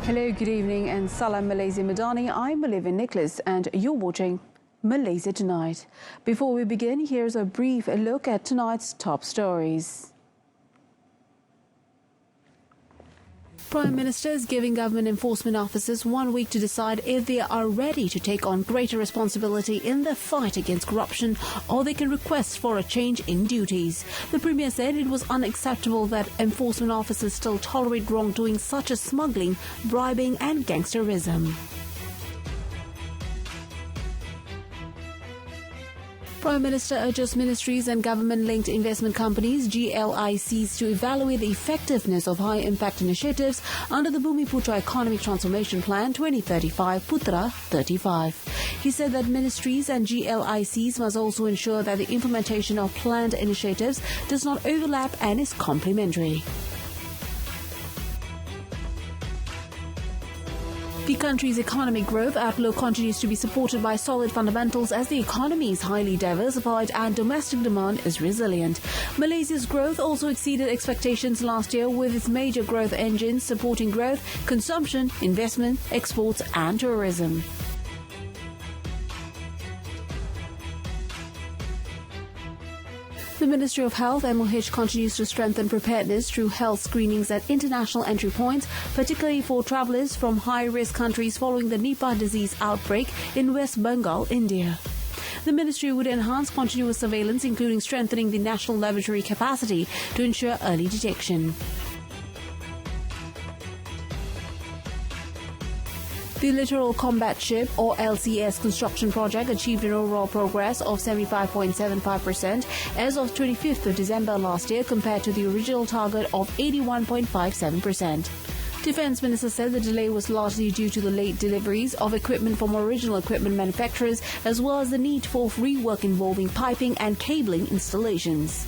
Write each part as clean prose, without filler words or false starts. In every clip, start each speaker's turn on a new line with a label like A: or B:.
A: Hello, good evening and Salam Malaysia Madani. I'm Olivia Nicholas and you're watching Malaysia Tonight. Before we begin, here's a brief look at tonight's top stories. Prime Minister is giving government enforcement officers 1 week to decide if they are ready to take on greater responsibility in the fight against corruption, or they can request for a change in duties. The Premier said it was unacceptable that enforcement officers still tolerate wrongdoing such as smuggling, bribing and gangsterism. Prime Minister urges ministries and government-linked investment companies, GLICs, to evaluate the effectiveness of high-impact initiatives under the Bumiputra Economic Transformation Plan 2035 Putra 35. He said that ministries and GLICs must also ensure that the implementation of planned initiatives does not overlap and is complementary. The country's economic growth outlook continues to be supported by solid fundamentals as the economy is highly diversified and domestic demand is resilient. Malaysia's growth also exceeded expectations last year, with its major growth engines supporting growth, consumption, investment, exports and tourism. The Ministry of Health (MOH) continues to strengthen preparedness through health screenings at international entry points, particularly for travellers from high-risk countries following the Nipah disease outbreak in West Bengal, India. The ministry would enhance continuous surveillance, including strengthening the national laboratory capacity to ensure early detection. The Littoral Combat Ship or LCS construction project achieved an overall progress of 75.75% as of 25th of December last year, compared to the original target of 81.57%. Defence Minister said the delay was largely due to the late deliveries of equipment from original equipment manufacturers, as well as the need for rework involving piping and cabling installations.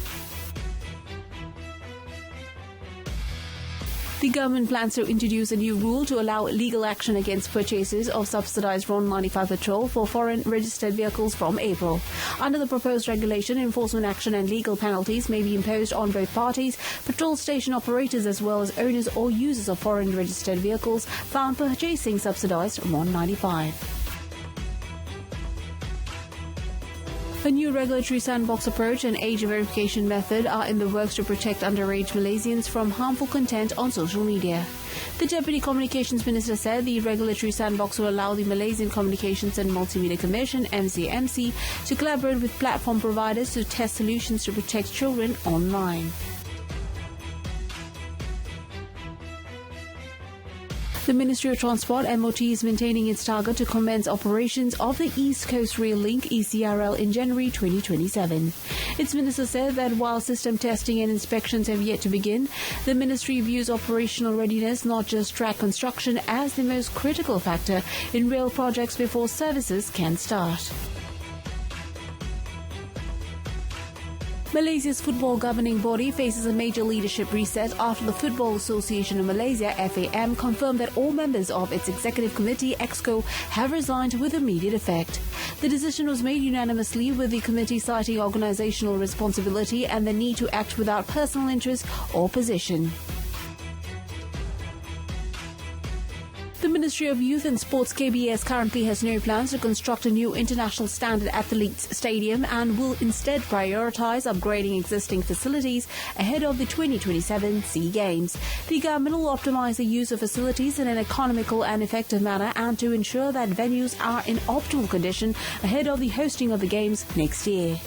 A: The government plans to introduce a new rule to allow legal action against purchases of subsidised RON 95 petrol for foreign registered vehicles from April. Under the proposed regulation, enforcement action and legal penalties may be imposed on both parties, petrol station operators as well as owners or users of foreign registered vehicles found purchasing subsidised RON 95. A new regulatory sandbox approach and age verification method are in the works to protect underage Malaysians from harmful content on social media. The Deputy Communications Minister said the regulatory sandbox will allow the Malaysian Communications and Multimedia Commission (MCMC) to collaborate with platform providers to test solutions to protect children online. The Ministry of Transport (MOT) is maintaining its target to commence operations of the East Coast Rail Link (ECRL) in January 2027. Its minister said that while system testing and inspections have yet to begin, the ministry views operational readiness, not just track construction, as the most critical factor in rail projects before services can start. Malaysia's football governing body faces a major leadership reset after the Football Association of Malaysia (FAM) confirmed that all members of its executive committee (EXCO) have resigned with immediate effect. The decision was made unanimously, with the committee citing organisational responsibility and the need to act without personal interest or position. The Ministry of Youth and Sports (KBS) currently has no plans to construct a new international standard athletes stadium and will instead prioritise upgrading existing facilities ahead of the 2027 SEA Games. The government will optimise the use of facilities in an economical and effective manner and to ensure that venues are in optimal condition ahead of the hosting of the Games next year.